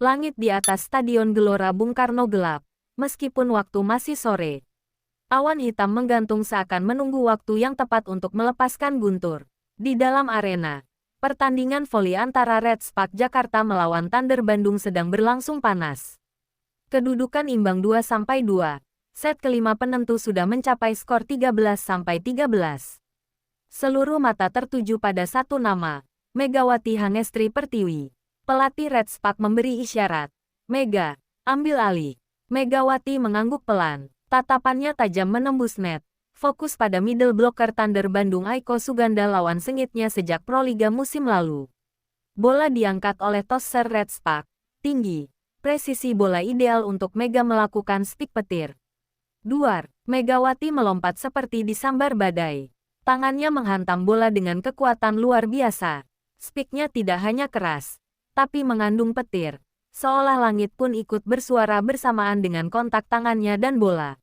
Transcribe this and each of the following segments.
Langit di atas Stadion Gelora Bung Karno gelap, meskipun waktu masih sore. Awan hitam menggantung seakan menunggu waktu yang tepat untuk melepaskan guntur. Di dalam arena, pertandingan voli antara Red Spark Jakarta melawan Thunder Bandung sedang berlangsung panas. Kedudukan imbang 2-2. Set kelima penentu sudah mencapai skor 13-13. Seluruh mata tertuju pada satu nama, Megawati Hangestri Pertiwi. Pelatih Red Spark memberi isyarat. Mega, ambil alih. Megawati mengangguk pelan. Tatapannya tajam menembus net. Fokus pada middle blocker Thunder Bandung Aiko Suganda lawan sengitnya sejak Proliga musim lalu. Bola diangkat oleh tosser Red Spark. Tinggi. Presisi bola ideal untuk Mega melakukan stick petir. Duar. Megawati melompat seperti disambar badai. Tangannya menghantam bola dengan kekuatan luar biasa. Sticknya tidak hanya keras, tapi mengandung petir. Seolah langit pun ikut bersuara bersamaan dengan kontak tangannya dan bola.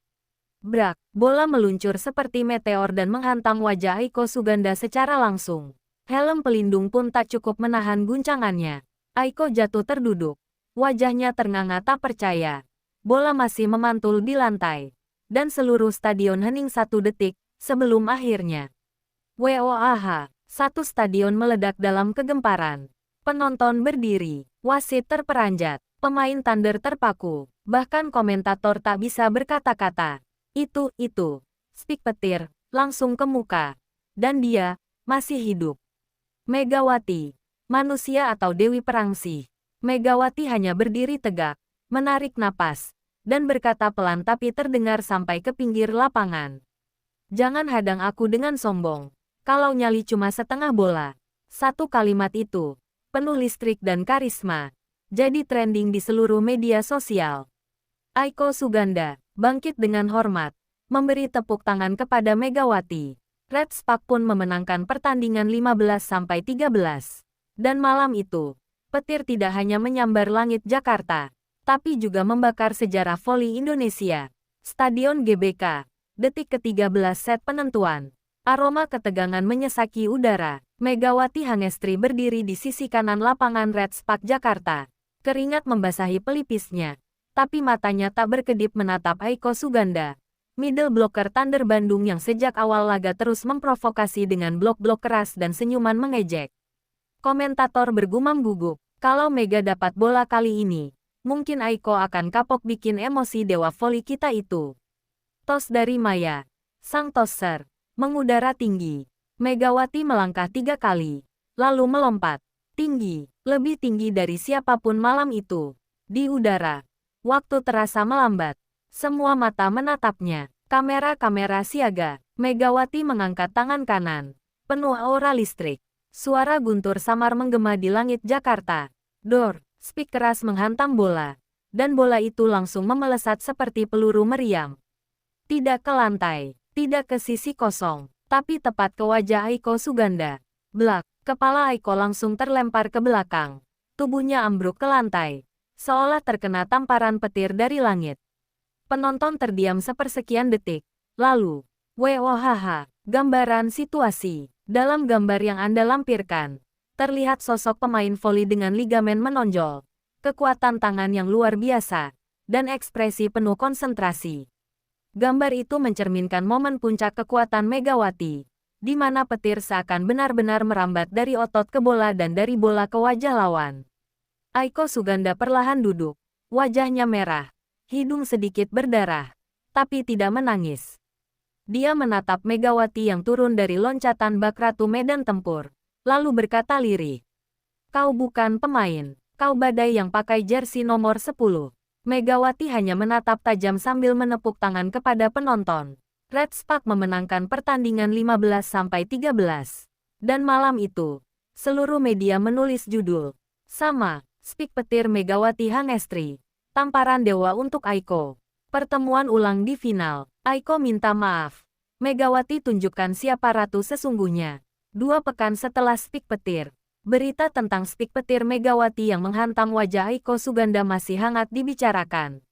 Brak, bola meluncur seperti meteor dan menghantam wajah Aiko Suganda secara langsung. Helm pelindung pun tak cukup menahan guncangannya. Aiko jatuh terduduk. Wajahnya ternganga tak percaya. Bola masih memantul di lantai. Dan seluruh stadion hening 1 detik sebelum akhirnya. WOAH, satu stadion meledak dalam kegemparan. Penonton berdiri, wasit terperanjat, pemain Thunder terpaku, bahkan komentator tak bisa berkata-kata. Itu, stick petir, langsung ke muka. Dan dia, masih hidup. Megawati, manusia atau Dewi Perangsih. Megawati hanya berdiri tegak, menarik napas, dan berkata pelan tapi terdengar sampai ke pinggir lapangan. Jangan hadang aku dengan sombong. Kalau nyali cuma setengah bola. Satu kalimat itu, penuh listrik dan karisma, jadi trending di seluruh media sosial. Aiko Suganda bangkit dengan hormat, memberi tepuk tangan kepada Megawati. Red Spark pun memenangkan pertandingan 15-13. Dan malam itu, petir tidak hanya menyambar langit Jakarta, tapi juga membakar sejarah voli Indonesia. Stadion GBK, detik ke-13 set penentuan. Aroma ketegangan menyesaki udara. Megawati Hangestri berdiri di sisi kanan lapangan Red Spark Jakarta. Keringat membasahi pelipisnya, tapi matanya tak berkedip menatap Aiko Suganda. Middle blocker Thunder Bandung yang sejak awal laga terus memprovokasi dengan blok-blok keras dan senyuman mengejek. Komentator bergumam gugup, kalau Mega dapat bola kali ini, mungkin Aiko akan kapok bikin emosi dewa voli kita itu. Tos dari Maya, sang tosser, mengudara tinggi. Megawati melangkah 3 kali, lalu melompat. Tinggi, lebih tinggi dari siapapun malam itu. Di udara, waktu terasa melambat. Semua mata menatapnya. Kamera-kamera siaga. Megawati mengangkat tangan kanan, penuh aura listrik. Suara guntur samar menggema di langit Jakarta. Dor, speak keras menghantam bola. Dan bola itu langsung memelesat seperti peluru meriam. Tidak ke lantai, tidak ke sisi kosong, tapi tepat ke wajah Aiko Suganda. Blak, kepala Aiko langsung terlempar ke belakang. Tubuhnya ambruk ke lantai, seolah terkena tamparan petir dari langit. Penonton terdiam sepersekian detik. Lalu, WOHH, gambaran situasi. Dalam gambar yang Anda lampirkan, terlihat sosok pemain voli dengan ligamen menonjol, kekuatan tangan yang luar biasa, dan ekspresi penuh konsentrasi. Gambar itu mencerminkan momen puncak kekuatan Megawati, di mana petir seakan benar-benar merambat dari otot ke bola dan dari bola ke wajah lawan. Aiko Suganda perlahan duduk, wajahnya merah, hidung sedikit berdarah, tapi tidak menangis. Dia menatap Megawati yang turun dari loncatan bak ratu medan tempur, lalu berkata lirih. Kau bukan pemain, kau badai yang pakai jersey nomor 10. Megawati hanya menatap tajam sambil menepuk tangan kepada penonton. Red Spark memenangkan pertandingan 15-13. Dan malam itu, seluruh media menulis judul sama, speak petir Megawati Hangestri. Tamparan dewa untuk Aiko. Pertemuan ulang di final. Aiko minta maaf. Megawati tunjukkan siapa ratu sesungguhnya. 2 pekan setelah speak petir. Berita tentang speak petir Megawati yang menghantam wajah Aiko Suganda masih hangat dibicarakan.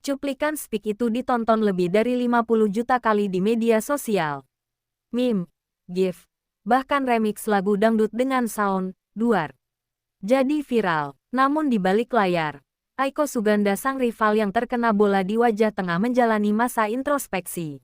Cuplikan speak itu ditonton lebih dari 50 juta kali di media sosial. Meme, GIF, bahkan remix lagu dangdut dengan sound, duar. Jadi viral, namun di balik layar, Aiko Suganda sang rival yang terkena bola di wajah tengah menjalani masa introspeksi.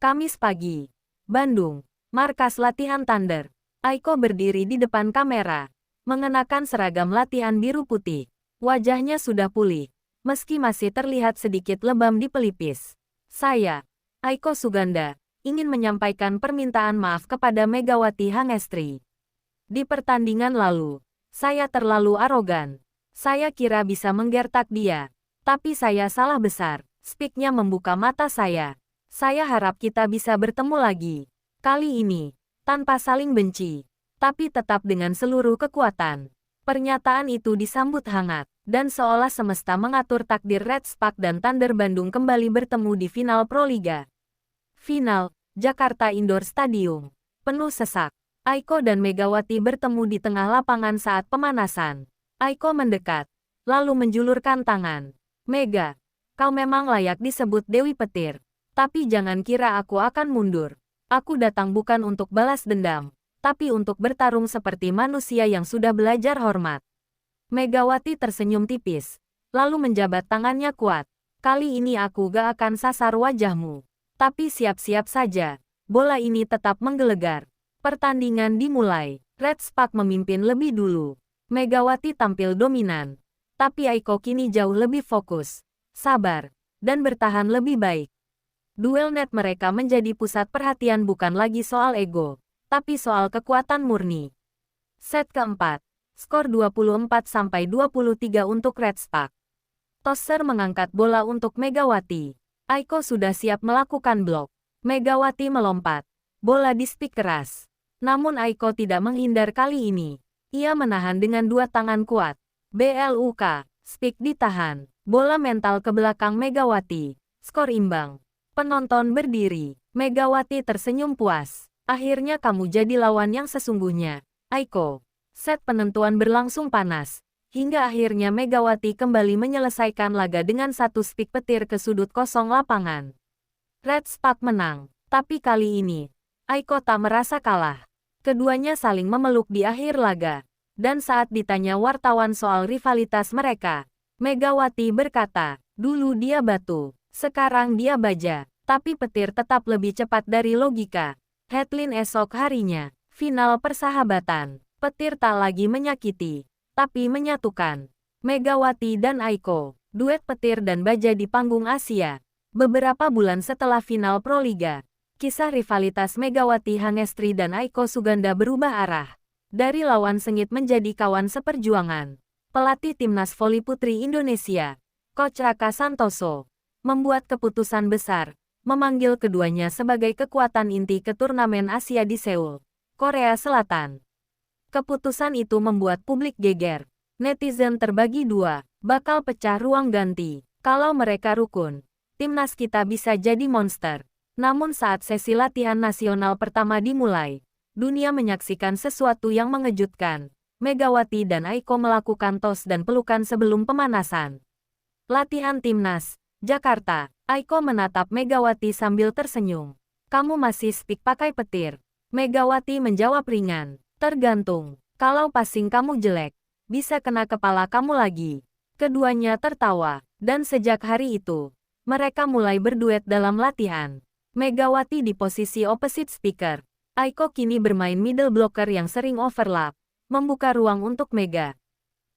Kamis pagi. Bandung. Markas latihan Thunder. Aiko berdiri di depan kamera. Mengenakan seragam latihan biru putih. Wajahnya sudah pulih. Meski masih terlihat sedikit lebam di pelipis. Saya, Aiko Suganda, ingin menyampaikan permintaan maaf kepada Megawati Hangestri. Di pertandingan lalu, saya terlalu arogan. Saya kira bisa menggertak dia. Tapi saya salah besar. Speaknya membuka mata saya. Saya harap kita bisa bertemu lagi. Kali ini, tanpa saling benci. Tapi tetap dengan seluruh kekuatan. Pernyataan itu disambut hangat. Dan seolah semesta mengatur takdir Red Spark dan Thunder Bandung kembali bertemu di final Proliga. Final, Jakarta Indoor Stadium. Penuh sesak. Aiko dan Megawati bertemu di tengah lapangan saat pemanasan. Aiko mendekat, lalu menjulurkan tangan. Mega, kau memang layak disebut Dewi Petir. Tapi jangan kira aku akan mundur. Aku datang bukan untuk balas dendam, tapi untuk bertarung seperti manusia yang sudah belajar hormat. Megawati tersenyum tipis, lalu menjabat tangannya kuat. Kali ini aku gak akan sasar wajahmu. Tapi siap-siap saja, bola ini tetap menggelegar. Pertandingan dimulai, Red Spark memimpin lebih dulu. Megawati tampil dominan, tapi Aiko kini jauh lebih fokus, sabar, dan bertahan lebih baik. Duel net mereka menjadi pusat perhatian bukan lagi soal ego, tapi soal kekuatan murni. Set keempat, skor 24-23 untuk Red Spark. Tosser mengangkat bola untuk Megawati. Aiko sudah siap melakukan blok. Megawati melompat, bola di spik keras. Namun Aiko tidak menghindar kali ini. Ia menahan dengan dua tangan kuat. BLUK, spik ditahan. Bola mental ke belakang Megawati. Skor imbang. Penonton berdiri. Megawati tersenyum puas. Akhirnya kamu jadi lawan yang sesungguhnya, Aiko. Set penentuan berlangsung panas. Hingga akhirnya Megawati kembali menyelesaikan laga dengan satu spik petir ke sudut kosong lapangan. Red Spark menang. Tapi kali ini, Aiko tak merasa kalah. Keduanya saling memeluk di akhir laga. Dan saat ditanya wartawan soal rivalitas mereka, Megawati berkata, dulu dia batu, sekarang dia baja, tapi petir tetap lebih cepat dari logika. Headline esok harinya, final persahabatan, petir tak lagi menyakiti, tapi menyatukan. Megawati dan Aiko, duet petir dan baja di panggung Asia. Beberapa bulan setelah final Proliga, kisah rivalitas Megawati Hangestri dan Aiko Suganda berubah arah. Dari lawan sengit menjadi kawan seperjuangan. Pelatih Timnas Voli Putri Indonesia, Coach Raka Santoso, membuat keputusan besar, memanggil keduanya sebagai kekuatan inti ke turnamen Asia di Seoul, Korea Selatan. Keputusan itu membuat publik geger. Netizen terbagi dua, bakal pecah ruang ganti. Kalau mereka rukun, timnas kita bisa jadi monster. Namun saat sesi latihan nasional pertama dimulai, dunia menyaksikan sesuatu yang mengejutkan. Megawati dan Aiko melakukan tos dan pelukan sebelum pemanasan. Latihan timnas, Jakarta. Aiko menatap Megawati sambil tersenyum. Kamu masih speak pakai petir. Megawati menjawab ringan. Tergantung. Kalau passing kamu jelek, bisa kena kepala kamu lagi. Keduanya tertawa. Dan sejak hari itu, mereka mulai berduet dalam latihan. Megawati di posisi opposite speaker. Aiko kini bermain middle blocker yang sering overlap, membuka ruang untuk Mega.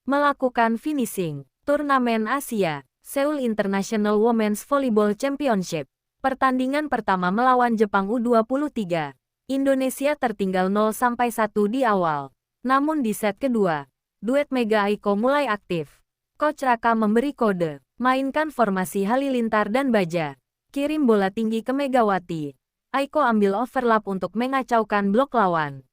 Melakukan finishing. Turnamen Asia, Seoul International Women's Volleyball Championship. Pertandingan pertama melawan Jepang U23. Indonesia tertinggal 0-1 di awal. Namun di set kedua, duet Mega Aiko mulai aktif. Coach Raka memberi kode, mainkan formasi halilintar dan baja. Kirim bola tinggi ke Megawati. Aiko ambil overlap untuk mengacaukan blok lawan.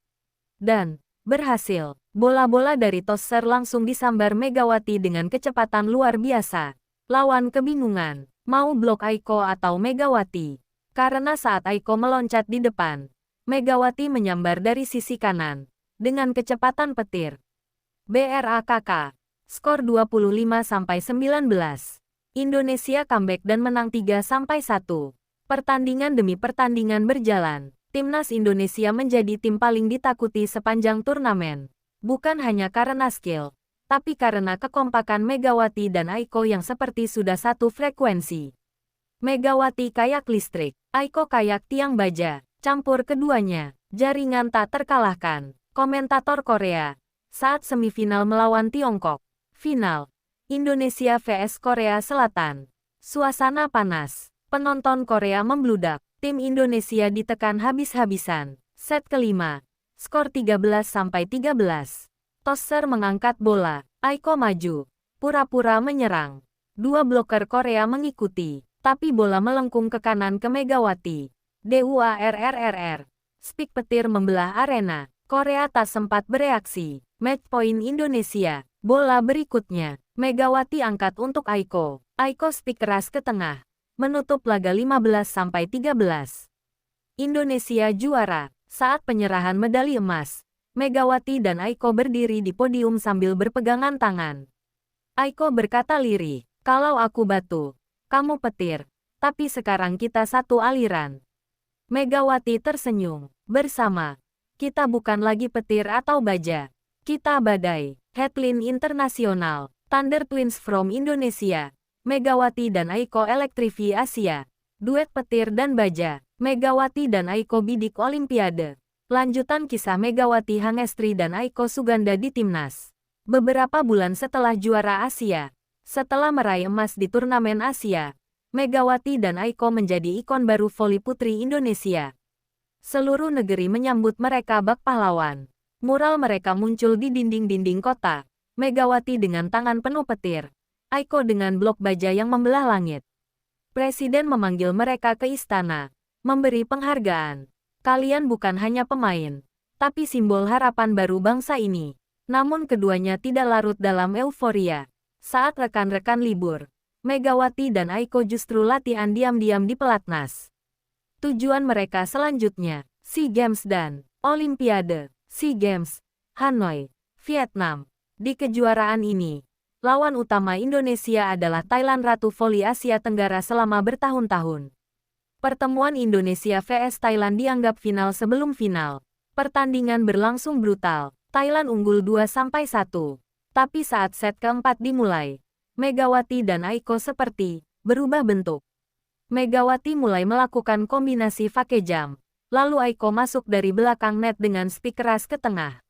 Dan, berhasil. Bola-bola dari tosser langsung disambar Megawati dengan kecepatan luar biasa. Lawan kebingungan, mau blok Aiko atau Megawati. Karena saat Aiko meloncat di depan, Megawati menyambar dari sisi kanan. Dengan kecepatan petir. BRAKK. Skor 25-19. Indonesia comeback dan menang 3-1. Pertandingan demi pertandingan berjalan. Timnas Indonesia menjadi tim paling ditakuti sepanjang turnamen. Bukan hanya karena skill, tapi karena kekompakan Megawati dan Aiko yang seperti sudah satu frekuensi. Megawati kayak listrik, Aiko kayak tiang baja, campur keduanya, jaringan tak terkalahkan. Komentator Korea, saat semifinal melawan Tiongkok. Final, Indonesia vs Korea Selatan. Suasana panas, penonton Korea membludak, tim Indonesia ditekan habis-habisan. Set kelima, skor 13-13. Tosser mengangkat bola, Aiko maju, pura-pura menyerang. Dua bloker Korea mengikuti, tapi bola melengkung ke kanan ke Megawati. DUARRRR. Spik petir membelah arena, Korea tak sempat bereaksi. Match point Indonesia. Bola berikutnya, Megawati angkat untuk Aiko. Aiko spik keras ke tengah, menutup laga 15-13. Indonesia juara. Saat penyerahan medali emas, Megawati dan Aiko berdiri di podium sambil berpegangan tangan. Aiko berkata lirih, "Kalau aku batu, kamu petir, tapi sekarang kita satu aliran." Megawati tersenyum, "Bersama, kita bukan lagi petir atau baja. Kita badai." Headline internasional, Thunder Twins from Indonesia. Megawati dan Aiko Elektrifi Asia. Duet petir dan baja, Megawati dan Aiko bidik Olimpiade. Lanjutan kisah Megawati Hangestri dan Aiko Suganda di Timnas. Beberapa bulan setelah juara Asia, setelah meraih emas di turnamen Asia, Megawati dan Aiko menjadi ikon baru voli putri Indonesia. Seluruh negeri menyambut mereka bak pahlawan. Mural mereka muncul di dinding-dinding kota. Megawati dengan tangan penuh petir, Aiko dengan blok baja yang membelah langit. Presiden memanggil mereka ke istana, memberi penghargaan. "Kalian bukan hanya pemain, tapi simbol harapan baru bangsa ini." Namun keduanya tidak larut dalam euforia. Saat rekan-rekan libur, Megawati dan Aiko justru latihan diam-diam di pelatnas. Tujuan mereka selanjutnya, SEA Games dan Olimpiade. SEA Games, Hanoi, Vietnam. Di kejuaraan ini, lawan utama Indonesia adalah Thailand, Ratu Voli Asia Tenggara selama bertahun-tahun. Pertemuan Indonesia vs Thailand dianggap final sebelum final. Pertandingan berlangsung brutal. Thailand unggul 2-1. Tapi saat set keempat dimulai, Megawati dan Aiko seperti berubah bentuk. Megawati mulai melakukan kombinasi fake jump, lalu Aiko masuk dari belakang net dengan spik keras ke tengah.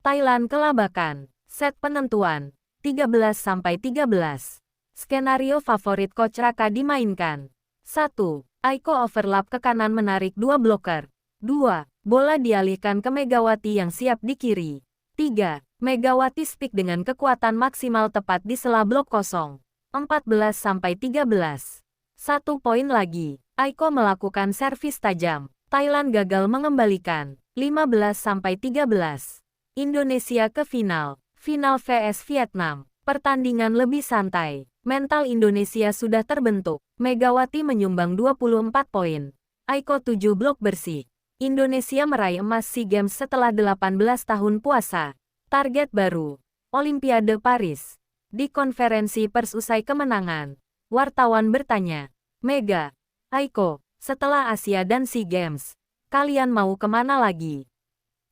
Thailand kelabakan. Set penentuan, 13-13. Skenario favorit Coach Raka dimainkan. 1. Aiko overlap ke kanan menarik dua bloker. 2. Bola dialihkan ke Megawati yang siap di kiri. 3. Megawati spik dengan kekuatan maksimal tepat di sela blok kosong. 14-13. 1 poin lagi. Aiko melakukan servis tajam. Thailand gagal mengembalikan. 15-13. Indonesia ke final. Final vs Vietnam. Pertandingan lebih santai. Mental Indonesia sudah terbentuk. Megawati menyumbang 24 poin. Aiko 7 blok bersih. Indonesia meraih emas SEA Games setelah 18 tahun puasa. Target baru, Olimpiade Paris. Di konferensi pers usai kemenangan, wartawan bertanya, "Mega, Aiko, setelah Asia dan SEA Games, kalian mau kemana lagi?"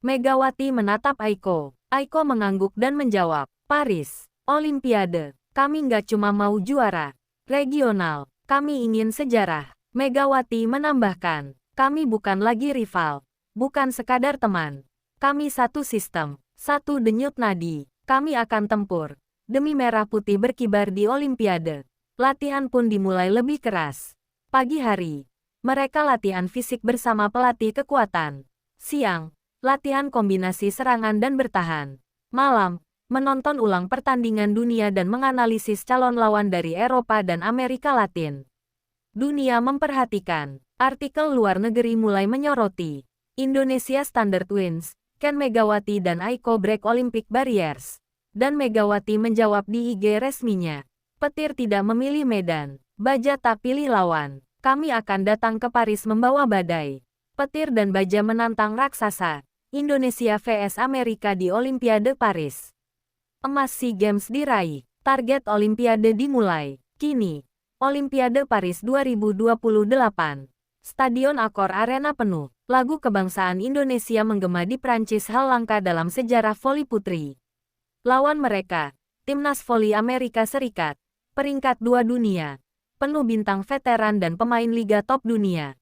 Megawati menatap Aiko. Aiko mengangguk dan menjawab, "Paris, Olimpiade. Kami nggak cuma mau juara regional, kami ingin sejarah." Megawati menambahkan, "Kami bukan lagi rival, bukan sekadar teman. Kami satu sistem, satu denyut nadi. Kami akan tempur demi merah putih berkibar di Olimpiade." Latihan pun dimulai lebih keras. Pagi hari, mereka latihan fisik bersama pelatih kekuatan. Siang, latihan kombinasi serangan dan bertahan. Malam, menonton ulang pertandingan dunia dan menganalisis calon lawan dari Eropa dan Amerika Latin. Dunia memperhatikan. Artikel luar negeri mulai menyoroti Indonesia Thunder Twins, Can Megawati dan Aiko break Olympic barriers? Dan Megawati menjawab di IG resminya, "Petir tidak memilih medan, baja tak pilih lawan. Kami akan datang ke Paris membawa badai." Petir dan baja menantang raksasa. Indonesia vs Amerika di Olimpiade Paris. Emas SEA Games diraih. Target Olimpiade dimulai. Kini, Olimpiade Paris 2028. Stadion Accor Arena penuh. Lagu kebangsaan Indonesia menggema di Prancis, hal langka dalam sejarah voli putri. Lawan mereka, Timnas voli Amerika Serikat, peringkat 2 dunia, penuh bintang veteran dan pemain liga top dunia.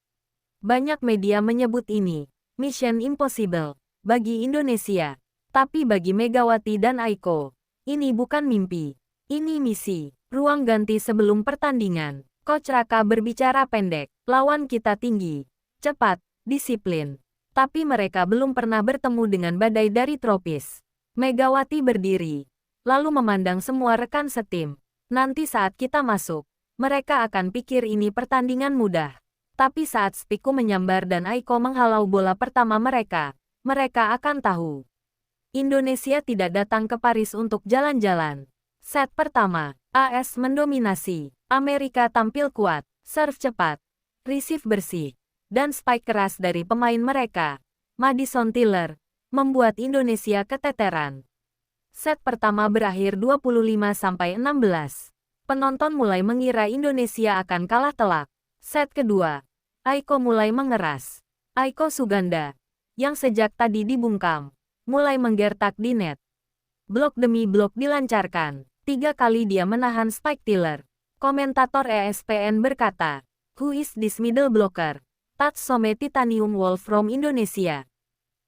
Banyak media menyebut ini Mission Impossible bagi Indonesia. Tapi bagi Megawati dan Aiko, ini bukan mimpi. Ini misi. Ruang ganti sebelum pertandingan. Coach Raka berbicara pendek. Lawan kita tinggi, cepat, disiplin. Tapi mereka belum pernah bertemu dengan badai dari tropis. Megawati berdiri, lalu memandang semua rekan setim. Nanti saat kita masuk, mereka akan pikir ini pertandingan mudah. Tapi saat Spiku menyambar dan Aiko menghalau bola pertama mereka akan tahu. Indonesia tidak datang ke Paris untuk jalan-jalan. Set pertama, AS mendominasi. Amerika tampil kuat, serve cepat, receive bersih, dan spike keras dari pemain mereka, Madison Tiller, membuat Indonesia keteteran. Set pertama berakhir 25-16. Penonton mulai mengira Indonesia akan kalah telak. Set kedua, Aiko mulai mengeras. Aiko Suganda, yang sejak tadi dibungkam, mulai menggertak di net. Blok demi blok dilancarkan. 3 kali dia menahan spike Tiller. Komentator ESPN berkata, "Who is this middle blocker? Tatsome Titanium Wolf from Indonesia."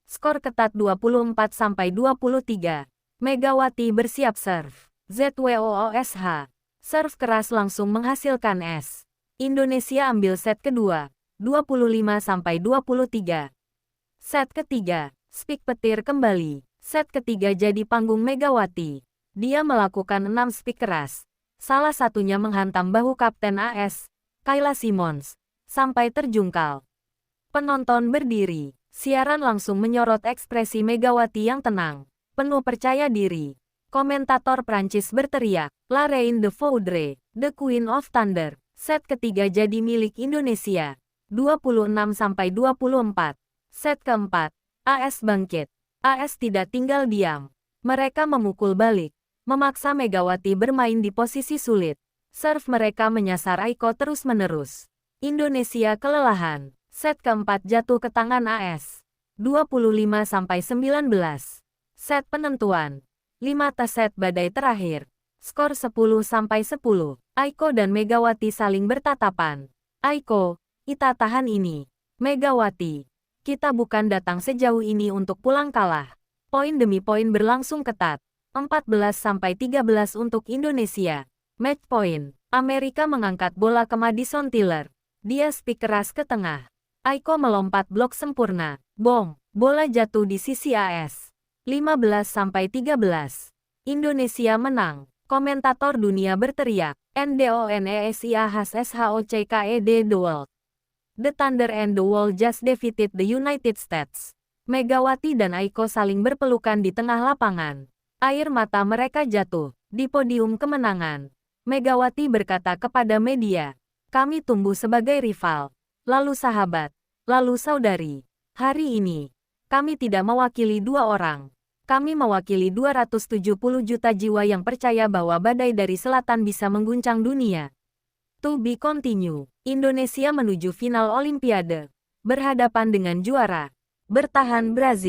Skor ketat 24-23. Megawati bersiap serve. ZWOOSH. Serve keras langsung menghasilkan es. Indonesia ambil set kedua, 25-23. Set ketiga, spike petir kembali. Set ketiga jadi panggung Megawati. Dia melakukan 6 spike keras. Salah satunya menghantam bahu Kapten AS, Kayla Simmons, sampai terjungkal. Penonton berdiri. Siaran langsung menyorot ekspresi Megawati yang tenang, penuh percaya diri. Komentator Prancis berteriak, "La Reine de Foudre, the Queen of Thunder." Set ketiga jadi milik Indonesia, 26-24. Set keempat, AS bangkit. AS tidak tinggal diam. Mereka memukul balik, memaksa Megawati bermain di posisi sulit. Serve mereka menyasar Aiko terus-menerus. Indonesia kelelahan. Set keempat jatuh ke tangan AS. 25-19. Set penentuan. 5 set badai terakhir. Skor 10-10. Aiko dan Megawati saling bertatapan. Aiko, kita tahan ini. Megawati, kita bukan datang sejauh ini untuk pulang kalah. Poin demi poin berlangsung ketat. 14-13 untuk Indonesia. Match point. Amerika mengangkat bola ke Madison Tiller. Dia spike keras ke tengah. Aiko melompat blok sempurna. Bom. Bola jatuh di sisi AS. 15-13. Indonesia menang. Komentator dunia berteriak. NDONESIAHSHOCKED the world. The Thunder and the Wall just defeated the United States. Megawati dan Aiko saling berpelukan di tengah lapangan. Air mata mereka jatuh di podium kemenangan. Megawati berkata kepada media, "Kami tumbuh sebagai rival, lalu sahabat, lalu saudari. Hari ini, kami tidak mewakili 2 orang. Kami mewakili 270 juta jiwa yang percaya bahwa badai dari selatan bisa mengguncang dunia." To be continue. Indonesia menuju final Olimpiade. Berhadapan dengan juara bertahan Brazil.